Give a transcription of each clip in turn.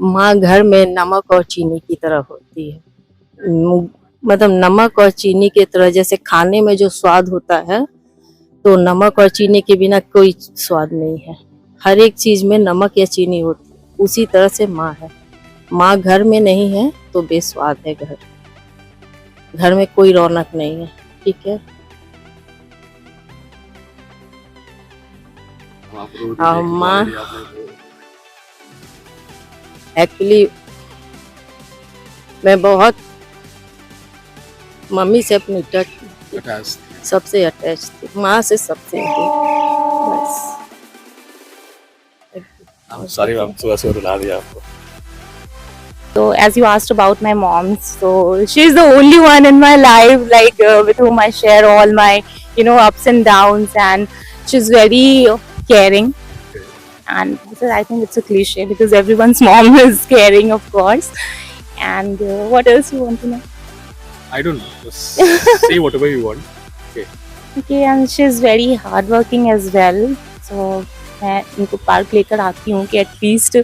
माँ घर में नमक और चीनी की तरह होती है। मतलब नमक और चीनी की तरह, जैसे खाने में जो स्वाद होता है तो नमक और चीनी के बिना कोई स्वाद नहीं है। हर एक चीज में नमक या चीनी होती है, उसी तरह से माँ है। माँ घर में नहीं है तो बेस्वाद है घर। घर में कोई रौनक नहीं है। ठीक है। माँ एक्चुअली मैं बहुत मम्मी से अपनी टच सबसे अटैच थी, माँ से सबसे थी बस। सॉरी मैम, सुबह सुबह रुला दिया आपको। So as you asked about my mom, so she's the only one in my life, like with whom I share all my, ups and downs, and she's very caring. And I think it's a cliche because everyone's mom is caring, of course. And what else you want to know? I don't know. Just say whatever you want. Okay, and she's very hardworking as well. So मैं इनको park लेकर आती हूँ कि at least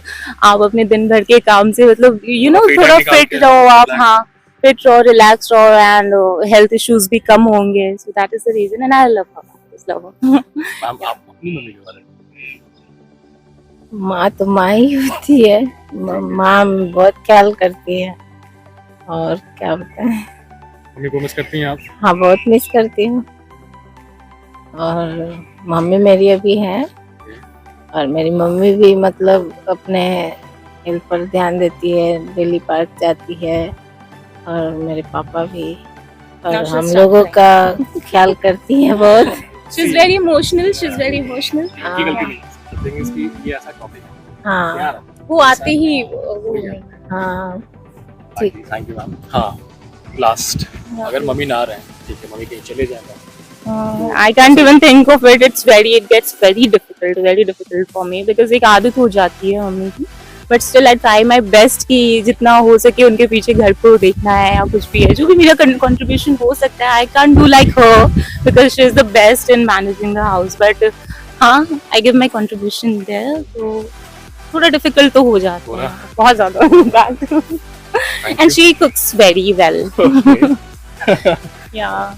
आप अपने दिन भर के काम से मतलब थोड़ा फिट रहो आप, हाँ फिट रहो, रिलैक्स रहो, एंड हेल्थ इश्यूज भी कम होंगे. So that is the reason and I love her. Ma'am आप अपनी मम्मी के बारे में? माँ तो माँ ही होती है। माँ बहुत ख्याल करती है और क्या बताएं। मम्मी को मिस करती हैं आप? हाँ बहुत मिस करती हूँ। और मम्मी मेरी अभी है और मेरी मम्मी भी मतलब अपने हेल्थ पर ध्यान देती है, डेली पार्क जाती है और मेरे पापा भी, और हम लोगों का ख्याल करती हैं बहुत. She's very emotional. She's very emotional. की गलती नहीं है। The thing is कि ये ऐसा टॉपिक है। हाँ वो आते ही हाँ ठीक। Thank you ma'am. हाँ लास्ट, अगर मम्मी ना रहे, ठीक है, मम्मी कहीं चले जाएंगे, I can't even think of it. It gets very difficult for me because एक आदत हो जाती है मम्मी की. But still I try my best कि जितना हो सके उनके पीछे घर को देखना है या कुछ भी है, जो भी मेरा contribution हो सकता है. I can't do like her because she is the best in managing the house. But हाँ, I give my contribution there. तो थोड़ा difficult तो हो जाता है, बहुत ज़्यादा. And she cooks very well. Yeah.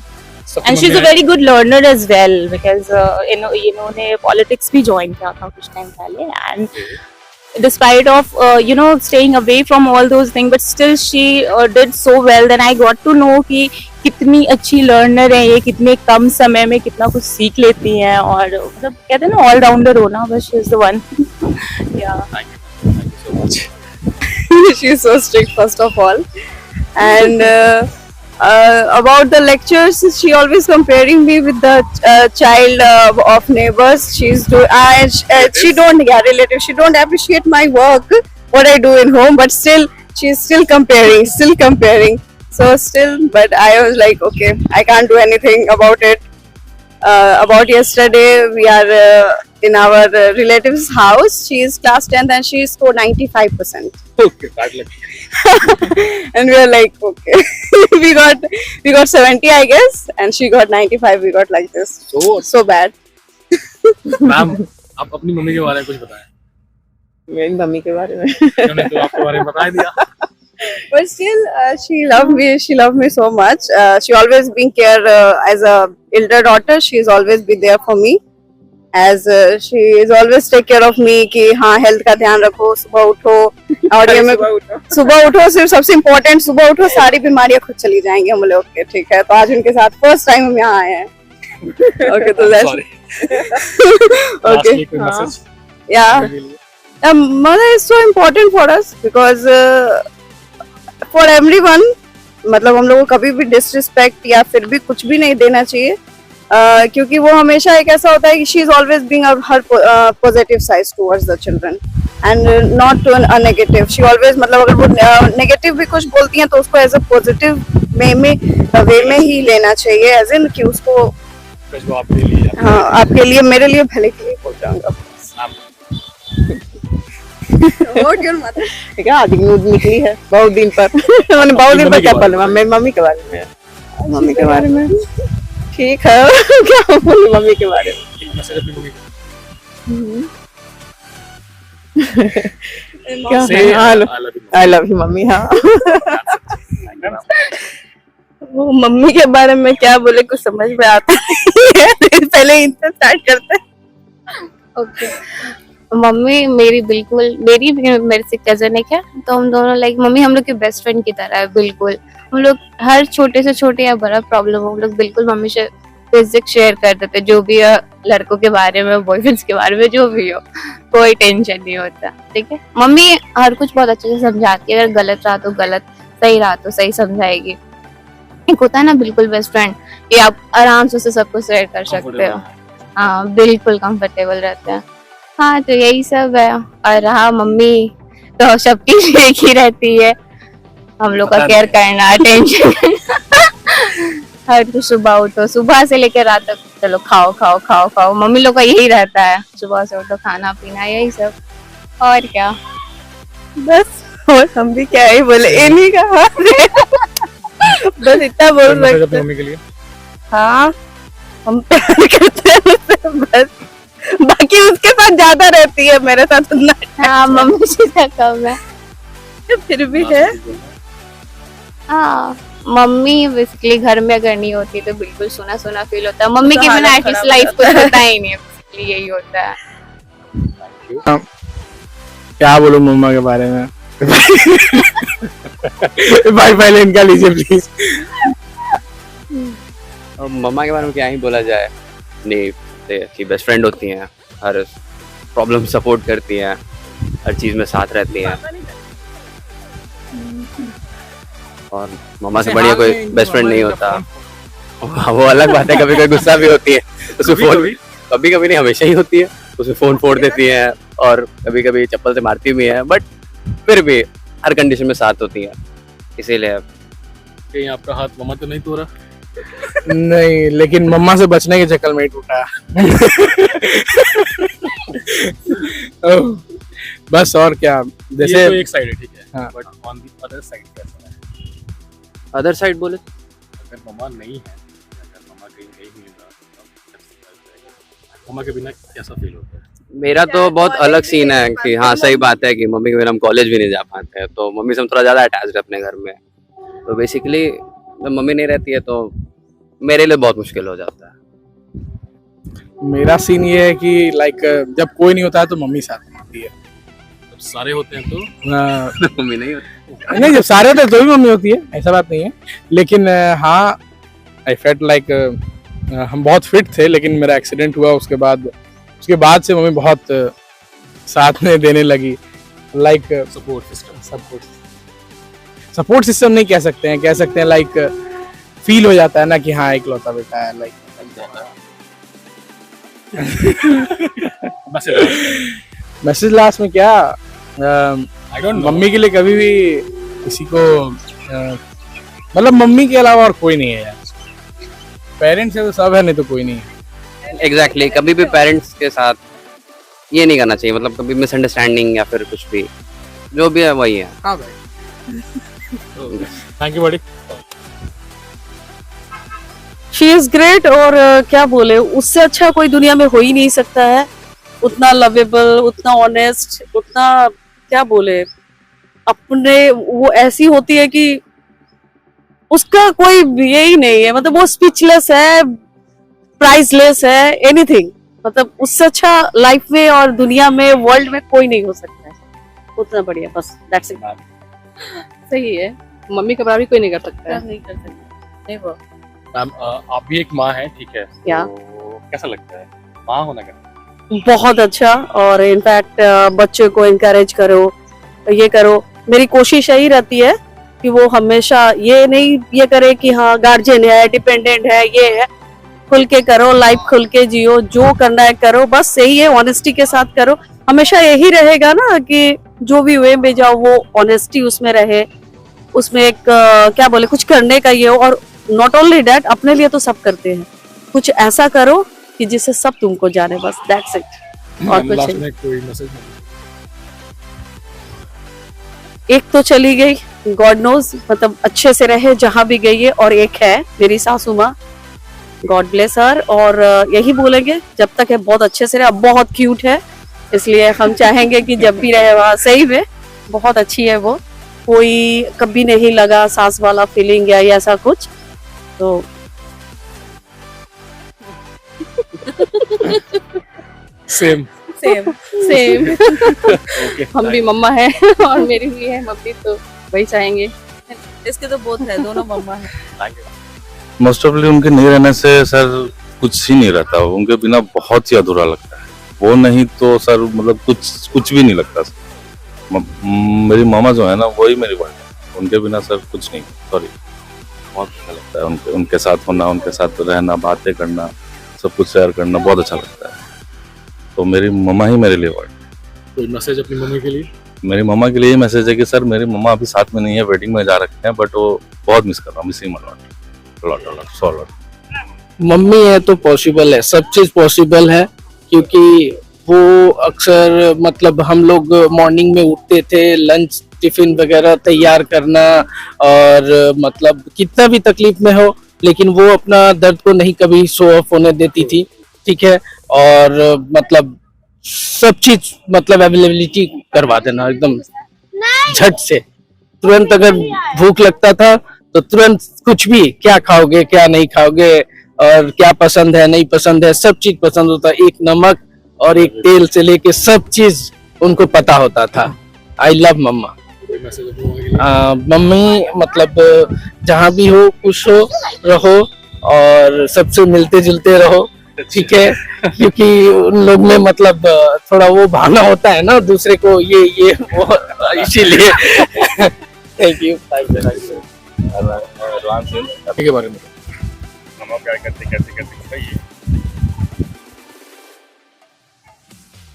And she's a very good learner as well because इन्होंने politics भी join किया था कुछ time पहले, and despite of staying away from all those things, but still she did so well. Then I got to know कि कितनी अच्छी learner है ये, कितने कम समय में कितना कुछ सीख लेती हैं, और मतलब कहते हैं ना all rounder होना, बस she is the one. Yeah. Thank you so much. She is so strict first of all, and about the lectures, she always comparing me with the child of neighbors. She don't relative. She don't appreciate my work, what I do in home, but still she's still comparing. So still, but I was like, okay, I can't do anything about it. About yesterday, we are in our relative's house. She is class 10th and she scored 95%. Okay, bad luck. And we are like, okay, we got 70, I guess, and she got 95. We got like this, so bad. Ma'am आप अपनी mummy के बारे में कुछ बताएं। मेरी mummy के बारे में उन्होंने तो आपके बारे में बता ही दिया। But still, she loved me so much. She always been care as a elder daughter. She is always be there for me. As she is always take care of me कि हाँ हेल्थ का ध्यान रखो, सुबह उठो, और ये में सुबह उठो, सिर्फ सबसे इम्पोर्टेंट सुबह उठो, सारी बीमारियां खुद चली जाएंगी. हम लोग के ठीक है, तो आज उनके साथ फर्स्ट टाइम हम यहाँ आए हैं. Okay, तो okay, yeah. Mother is so important for us because for everyone, मतलब हम लोगों को कभी भी डिसरिस्पेक्ट या फिर भी कुछ भी नहीं देना चाहिए. क्योंकि वो हमेशा एक ऐसा होता है कि she is always being her positive side towards the children and not to a negative. She always मतलब अगर वो नेगेटिव भी कुछ बोलती हैं तो उसको एज अ पॉजिटिव वे में ही लेना चाहिए, एज इन कि उसको हाँ आपके लिए, मेरे लिए, भले के लिए बोल जाऊंगा. What your mother? क्या आदि न्यूज निकली है बहुत दिन पर. मैंने बहुत दिन पर क्या बोला मेरी मम्मी के बारे में. ठीक है, क्या बोलूं मम्मी के बारे में. क्या Say I love you. I love you mummy. हाँ Thank you, ma'am. वो मम्मी के बारे में क्या बोले कुछ समझ में आता नहीं है। पहले इनसे स्टार्ट करते हैं। ओके, मम्मी मेरी बिल्कुल, मेरी भी मेरे से कजन है क्या, तो हम दोनों लाइक मम्मी हम लोग के बेस्ट फ्रेंड की तरह है बिल्कुल। हम लोग हर छोटे से छोटे या बड़ा प्रॉब्लम हो, हम लोग बिल्कुल मम्मी से बेसिक शेयर कर देते, जो भी है लड़कों के बारे में, बॉयफ्रेंड्स के बारे में, जो भी हो, कोई टेंशन नहीं होता। ठीक है, मम्मी हर कुछ बहुत अच्छे से समझाती है, अगर गलत रहा तो गलत, सही रहा तो सही समझाएगी। एक होता है ना बिल्कुल बेस्ट फ्रेंड, ये आप आराम से उससे सब कुछ शेयर कर सकते हो। हाँ बिल्कुल कंफर्टेबल रहते हैं। हाँ तो यही सब है। और रहा मम्मी तो सबकी एक ही रहती है, हम लोग का पता केयर नहीं। करना, टेंशन हर तो सुबह उठो, सुबह से लेकर रात तक चलो खाओ खाओ खाओ खाओ, मम्मी लोग का यही रहता है, सुबह से उठो खाना पीना यही सब। और क्या, बस और हम भी क्या ही बोले, इन्हीं का हाथ है। बस इतना बोल कोई मैसेज सकते अपनी हैं। मम्मी के लिए? हाँ हम प्यार करते हैं उससे, बस बाकी उसके साथ ज्यादा रहती है, मेरे साथ उतना हाँ मम्मी से कम है। फिर भी है। हाँ मम्मी बेसिकली घर में अगर नहीं होती तो बिल्कुल सुना सुना फील होता है, मम्मी तो के बिना हालत एटलीस्ट खराब लाइफ हो कुछ जाता है। होता ही नहीं है, बेसिकली यही होता है। Thank you. क्या बोलूं मम्मा के बारे में। भाई पहले इनका लीजिए प्लीज। अब मम्मा के बारे में क्या ही बोला जाए, नहीं अच्छी बेस्ट फ्रेंड होती हैं, हर प्रॉब्लम सपोर्ट करती हैं, हर चीज़ में साथ रहती हैं। और मम्मा से बढ़िया कोई बेस्ट फ्रेंड नहीं होता। हाँ, वो अलग बात है, कभी कभी गुस्सा भी होती है, उसमें फोन कभी कभी नहीं हमेशा ही होती है, उसमें फोन फोड़ देती है और कभी कभी चप्पल से मारती भी है, बट फिर भी हर कंडीशन में साथ होती है, इसीलिए कहीं आपका हाथ मम्मा तो नहीं तोड़ा? नहीं, लेकिन मम्मा से बचने के चक्कर में ही टूटा। ओह, बस और क्या, जैसे ये तो एक साइड है, ठीक है, हाँ। But on the other side कैसा है? अदर साइड बोले अगर मम्मा नहीं है, अगर मम्मा कहीं गई हुई है, तो मम्मा के बिना कैसा फील होता है? मेरा तो बहुत अलग सीन है कि हाँ सही बात है कि मम्मी के बिना हम कॉलेज भी नहीं जा पाते हैं, तो मम्मी से हम थोड़ा ज़्यादा अटैच है अपने घर में, तो बेसिकली जब मम्मी नहीं रहती है तो मेरे लिए बहुत मुश्किल हो जाता है। मेरा सीन ये है कि लाइक जब कोई नहीं होता है तो मम्मी साथ में होती है। जब सारे होते हैं तो मम्मी नहीं होती। नहीं, जब सारे होते हैं तो भी मम्मी होती है, ऐसा बात नहीं है। लेकिन हाँ, आई फेल्ट लाइक हम बहुत फिट थे, लेकिन मेरा एक्सीडेंट हुआ, उसके बाद से मम्मी बहुत साथ में देने लगी। लाइक सपोर्ट सिस्टम नहीं कह सकते हैं, लाइक फील हो जाता है ना कि हाँ इकलौता बेटा है, लाइक मैसेज लास्ट में क्या, आई डोंट नो। मम्मी के लिए कभी भी किसी को मतलब मम्मी के अलावा और कोई नहीं है यार। पेरेंट्स है तो सब है, नहीं तो कोई नहीं है। एग्जैक्टली, कभी भी पेरेंट्स के साथ ये नहीं करना चाहिए, मतलब कभी मिसअंडरस्टैंडिंग या फिर कुछ भी जो भी है वही है। हाँ भाई, थैंक यू बड़ी। She is great. और क्या बोले, उससे अच्छा कोई दुनिया में हो ही नहीं सकता है। उतना लवेबल, उतना ऑनेस्ट, उतना क्या बोले, अपने वो ऐसी होती है कि उसका कोई ये ही नहीं है, मतलब वो स्पीचलेस है, प्राइसलेस है, एनीथिंग। मतलब उससे अच्छा लाइफ में और दुनिया में, वर्ल्ड में कोई नहीं हो सकता है उतना बढ़िया। बस दैट्स इट। सही है, मम्मी का बराबरी कोई नहीं कर सकता है। नहीं कर सकते, नहीं वो। मैम आप भी एक माँ हैं, ठीक है, क्या? तो कैसा लगता है माँ होना का? बहुत अच्छा। और इनफैक्ट बच्चे को इनकरेज करो, ये करो। मेरी कोशिश यही रहती है कि वो हमेशा ये नहीं ये करे कि हाँ गार्जियन है, डिपेंडेंट है, ये है। खुल के करो, लाइफ खुल के जियो, जो करना है करो, बस यही है, ऑनेस्टी के साथ करो। हमेशा यही रहेगा ना कि जो भी वे में जाओ वो ऑनेस्टी उसमें रहे, उसमें एक क्या बोले, कुछ करने का ये हो। और नॉट ओनली डैट, अपने लिए तो सब करते हैं, कुछ ऐसा करो कि जिससे सब तुमको जाने, बस दैट्स इट। और कुछ लास्ट नहीं। में कोई मैसेज? एक तो चली गई, गॉड नोज, मतलब अच्छे से रहे जहां भी गई है। और एक है मेरी सासू माँ, गॉड ब्लेस हर। और यही बोलेंगे जब तक है बहुत अच्छे से रहे। अब बहुत क्यूट है, इसलिए हम चाहेंगे कि जब भी रहे वहाँ सही में बहुत अच्छी है वो, कोई कभी नहीं लगा सास वाला फीलिंग या ऐसा कुछ। तो सेम सेम सेम ओके हम भी मम्मा है और मेरी भी है मम्मी, तो वही चाहेंगे। इसके तो बहुत है, दोनों मम्मा है। Thank you. मोस्ट ऑफली उनके नहीं रहने से सर कुछ ही नहीं रहता, उनके बिना बहुत ही अधूरा लगता है। वो नहीं तो सर मतलब कुछ भी नहीं लगता सर। मेरी मामा जो है ना वही मेरी वर्ल्ड है, उनके बिना सर कुछ नहीं। सॉरी, बहुत अच्छा लगता है उनके साथ होना, उनके साथ रहना, बातें करना, सब कुछ शेयर करना बहुत अच्छा लगता है। तो मेरी मम्मा ही मेरे लिए वर्ल्ड है। कोई मैसेज अपनी मम्मी के लिए? मेरी मम्मा के लिए मैसेज है कि सर मेरी मम्मा अभी साथ में नहीं है, वेडिंग में जा रखे हैं, बट वो बहुत मिस कर रहा हूँ, मिसिंग लॉट। मम्मी है तो पॉसिबल है, सब चीज पॉसिबल है, क्योंकि वो अक्सर मतलब हम लोग मॉर्निंग में उठते थे, लंच टिफिन वगैरह तैयार करना, और मतलब कितना भी तकलीफ में हो लेकिन वो अपना दर्द को नहीं कभी शो ऑफ होने देती थी, ठीक है। और मतलब सब चीज मतलब अवेलेबिलिटी करवा देना एकदम झट से, तुरंत अगर भूख लगता था तो तुरंत कुछ भी, क्या खाओगे क्या नहीं खाओगे और क्या पसंद है नहीं पसंद है, सब चीज पसंद होता, एक नमक और एक तेल से लेके सब चीज उनको पता होता था। आई लव मम्मा। कोई मैसेज अपनी मम्मी के लिए? मम्मी मतलब जहाँ भी हो खुश हो रहो और सबसे मिलते जुलते रहो, ठीक है, क्योंकि उन लोग में मतलब थोड़ा वो भावना होता है ना दूसरे को, ये वो, इसीलिए। Thank you. के बारे में मामा क्या करते कैसे बताइए।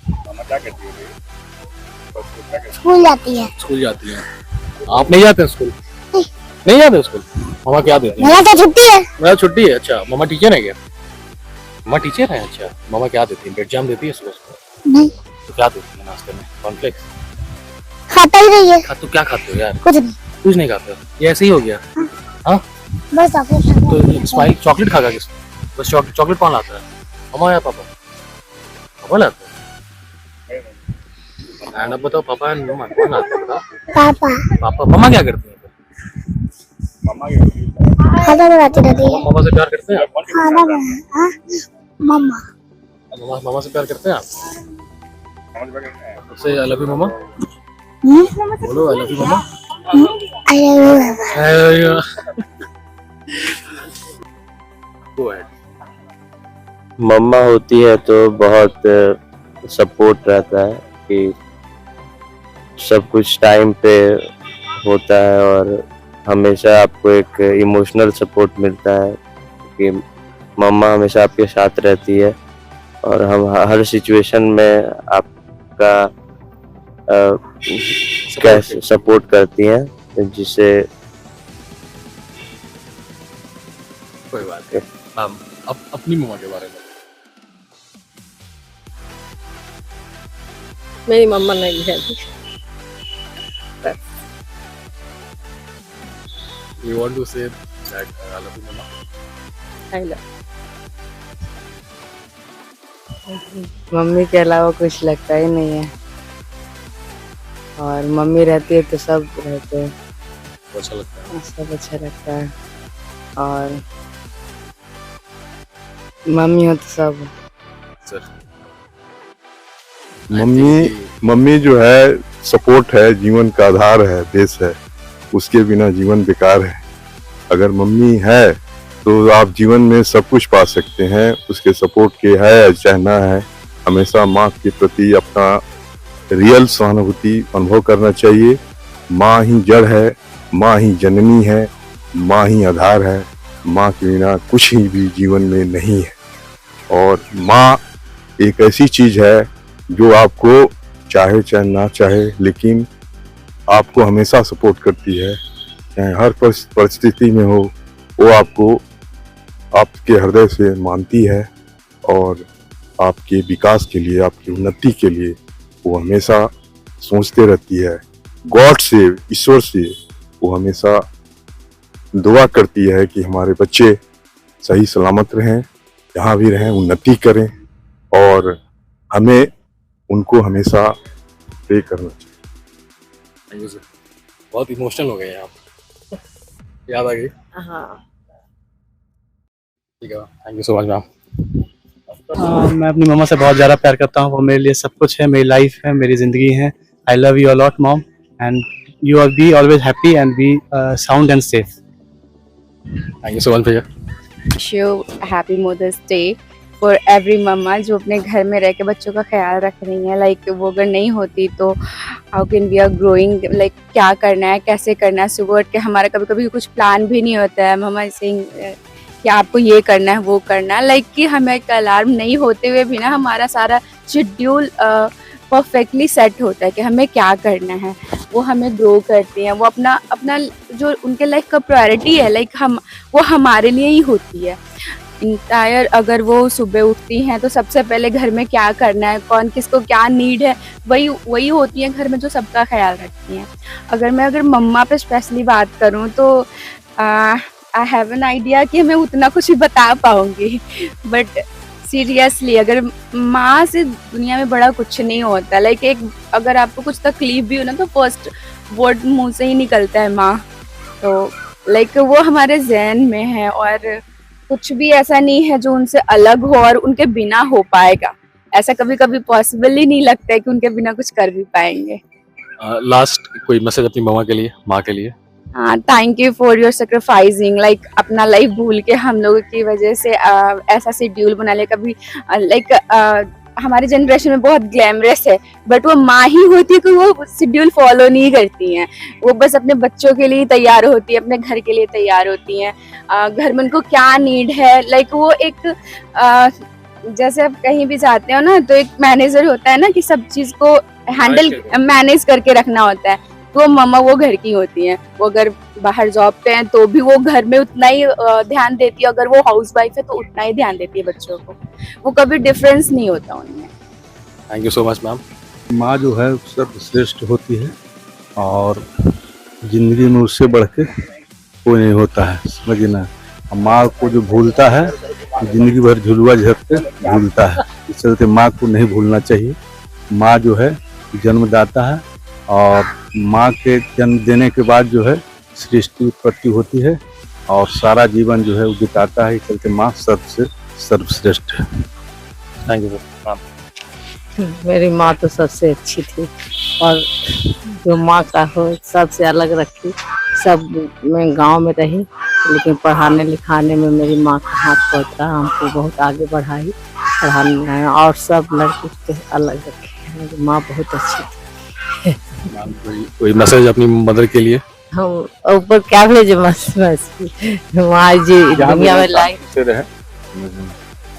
मामा क्या करती है? स्कूल जाती है। स्कूल जाती है। आप नहीं जाते हैं स्कूल? नहीं जाते स्कूल? मामा क्या देती है? मेरा तो छुट्टी है। मेरा छुट्टी है। अच्छा, मामा टीचर है क्या? मामा टीचर है। अच्छा, मामा क्या देती है? ब्रेड जाम देती है सुबह? नहीं, तो क्या देती है नाश्ते में? कॉर्नफ्लेक्स? खाता ही नहीं है। तो क्या खाते हो यार? कुछ नहीं, कुछ नहीं खाते हो? ये ऐसे ही हो गया। हाँ, बस चॉकलेट तो स्माइल चॉकलेट खागा किस? बस चॉकलेट कौन लाता है? मामा या पापा? पापा लाते हैं। अब बताओ, पापा या मम्मा कौन लाता है? पापा पापा। मम्मा क्या करती है? मामा क्या करती है? खाना बनाती रहती है। मामा से प्यार करते हैं आप? खाना बना, हाँ? मम्मा मामा से प्यार करते हैं आप? मामा क्या करते हैं? उससे आई लव यू मम्मा बोलो। I love you mamma. I love Go ahead. Mamma होती है तो बहुत सपोर्ट रहता है कि सब कुछ टाइम पे होता है और हमेशा आपको एक इमोशनल सपोर्ट मिलता है कि मम्मा हमेशा आपके साथ रहती है और हम हर सिचुएशन में आपका कैसे सपोर्ट करती हैं, जिससे कोई बात नहीं। अब अपनी मम्मा के बारे में। मेरी मम्मा नहीं है। You want to say that I love you mama? I love mummy के अलावा कुछ लगता ही नहीं है, और मम्मी रहती है तो सब रहते हैं, अच्छा लगता है। सब अच्छा लगता है, और मम्मी हो तो सब। सर, मम्मी जो है सपोर्ट है, जीवन का आधार है, देश है, उसके बिना जीवन बेकार है। अगर मम्मी है तो आप जीवन में सब कुछ पा सकते हैं, उसके सपोर्ट के है चाहना है। हमेशा माँ के प्रति अपना रियल सहानुभूति अनुभव करना चाहिए। माँ ही जड़ है, माँ ही जननी है, माँ ही आधार है। माँ के बिना कुछ ही भी जीवन में नहीं है, और माँ एक ऐसी चीज है जो आपको चाहे चाहे ना चाहे लेकिन आपको हमेशा सपोर्ट करती है, चाहे हर परिस्थिति में हो। वो आपको आपके हृदय से मानती है और आपके विकास के लिए, आपकी उन्नति के लिए वो हमेशा सोचते रहती है। गॉड से, ईश्वर से वो हमेशा दुआ करती है कि हमारे बच्चे सही सलामत रहें, जहाँ भी रहें उन्नति करें, और हमें उनको हमेशा प्रे करना चाहिए। Thank you sir. बहुत इमोशनल हो गए हैं आप, याद आ गई। हाँ ठीक है, thank you so much ma'am. मैं अपनी मम्मा से बहुत ज़्यादा प्यार करता हूँ। वो मेरे लिए सब कुछ है, मेरी लाइफ है, मेरी ज़िंदगी है। I love you a lot mom and you are be always happy and be sound and safe. Thank you so much भैया। So happy mother's day for every मम्मा जो अपने घर में रह के बच्चों का ख्याल रख रही है। लाइक वो अगर नहीं होती तो how can we are growing, like क्या करना है, कैसे करना है। सुबह उठ के हमारा कभी कभी कुछ प्लान भी नहीं होता है, मम्मा सिंह कि आपको ये करना है वो करना है। लाइक कि हमें एक अलार्म नहीं होते हुए भी ना हमारा सारा शेड्यूल परफेक्टली सेट होता है कि हमें क्या करना है। वो हमें ग्रो करती हैं, वो अपना अपना जो उनके लाइफ का प्रायोरिटी है, लाइक हम वो हमारे लिए ही होती है इंटायर। अगर वो सुबह उठती हैं तो सबसे पहले घर में क्या करना है, कौन किसको क्या नीड है, वही होती हैं घर में जो सबका ख्याल रखती हैं। अगर मम्मा पे स्पेशली बात करूँ तो आई हैव एन आइडिया कि मैं उतना कुछ ही बता पाऊँगी, बट सीरियसली अगर माँ से दुनिया में बड़ा कुछ नहीं होता। लाइक एक अगर आपको कुछ तकलीफ भी हो ना तो फर्स्ट वर्ड मुंह से ही निकलता है माँ। तो लाइक वो हमारे जहन में है और कुछ भी ऐसा नहीं है जो उनसे अलग हो और उनके बिना हो पाएगा। ऐसा कभी कभी पॉसिबल ही नहीं लगता है कि उनके बिना कुछ कर भी पाएंगे। लास्ट कोई मैसेज अपनी मम्मा के लिए, माँ के लिए? हाँ, thank you for your sacrificing. Like अपना लाइफ भूल के हम लोगों की वजह से ऐसा शेड्यूल बना ले। कभी लाइक हमारी जनरेशन में बहुत ग्लैमरस है, बट वो माँ ही होती है कि वो शेड्यूल फॉलो नहीं करती हैं। वो बस अपने बच्चों के लिए तैयार होती है, अपने घर के लिए तैयार होती हैं। घर में उनको क्या नीड है, लाइक वो एक जैसे आप कहीं भी जाते हो ना तो एक मैनेजर होता है ना कि सब चीज़ को हैंडल मैनेज करके रखना होता है। तो मम्मा वो घर की होती हैं। वो अगर बाहर जॉब पे हैं तो भी वो घर में उतना ही ध्यान देती है, अगर वो हाउस वाइफ है तो उतना ही ध्यान देती है बच्चों को। वो कभी डिफरेंस नहीं होता उनमें। Thank you so much ma'am. माँ जो है सर्वश्रेष्ठ होती है और जिंदगी में उससे बढ़ के कोई नहीं होता है, समझिए ना। माँ को जो भूलता है जिंदगी भर झुलुआ झप के भूलता है। इस चलते माँ को नहीं भूलना चाहिए। माँ जो है जन्मदाता है और माँ के जन्म देने के बाद जो है सृष्टि उत्पत्ति होती है और सारा जीवन जो है वो बिताता है। इस चलते माँ सबसे सर्वश्रेष्ठ है। Thank you ma'am. मेरी माँ तो सबसे अच्छी थी और जो माँ का हो सबसे अलग रखी। सब मैं गांव में रही लेकिन पढ़ाने लिखाने में मेरी माँ का हाथ पहुँचा, हमको बहुत आगे बढ़ाई पढ़ाने और सब लड़के के अलग रखे। मेरी माँ बहुत अच्छी थी। कोई मैसेज अपनी मदर के लिए? हम ऊपर क्या भेजे वहाँ जी दुनिया में लाई रहे,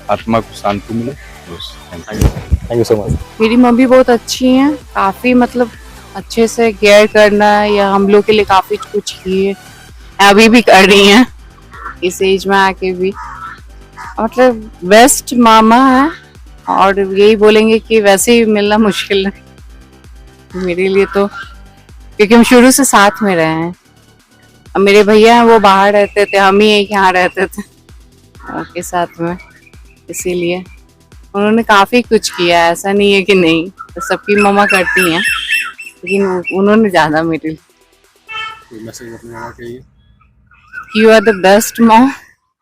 आत्मा को शांति मिले। Thank you so much. मेरी मम्मी बहुत अच्छी हैं, काफ़ी मतलब अच्छे से केयर करना या हम लोग के लिए काफ़ी कुछ की है, अभी भी कर रही हैं इस एज में आके भी। मतलब बेस्ट मामा है और यही बोलेंगे कि वैसे ही मिलना मुश्किल है मेरे लिए तो, क्योंकि हम शुरू से साथ में रहे हैं। अब मेरे भैया हैं वो बाहर रहते थे, हम ही एक यहाँ रहते थे उनके साथ में, इसीलिए उन्होंने काफ़ी कुछ किया है। ऐसा नहीं है कि नहीं, तो सबकी मम्मा करती हैं लेकिन उन्होंने ज़्यादा मेरे लिए। कोई मैसेज अपनी मम्मा के लिए? You are the best mom,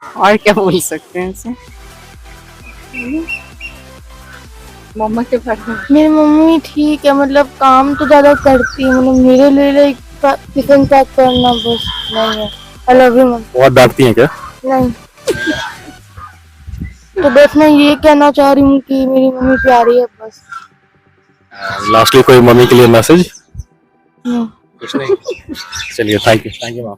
और क्या बोल सकते हैं इसे। मम्मा के बारे में मेरी मम्मी ठीक है, मतलब काम तो ज्यादा करती है, मतलब मेरे लिए लाइक टिफिन पैक करना बस नहीं है। I love you mummy. बहुत डांटती हैं क्या? नहीं, तो बस मैं ये कहना चाह रही हूँ कि मेरी मम्मी प्यारी है बस। लास्टली कोई मम्मी के लिए मैसेज? नहीं। कुछ नहीं। चलिए, थैंक यू मैम।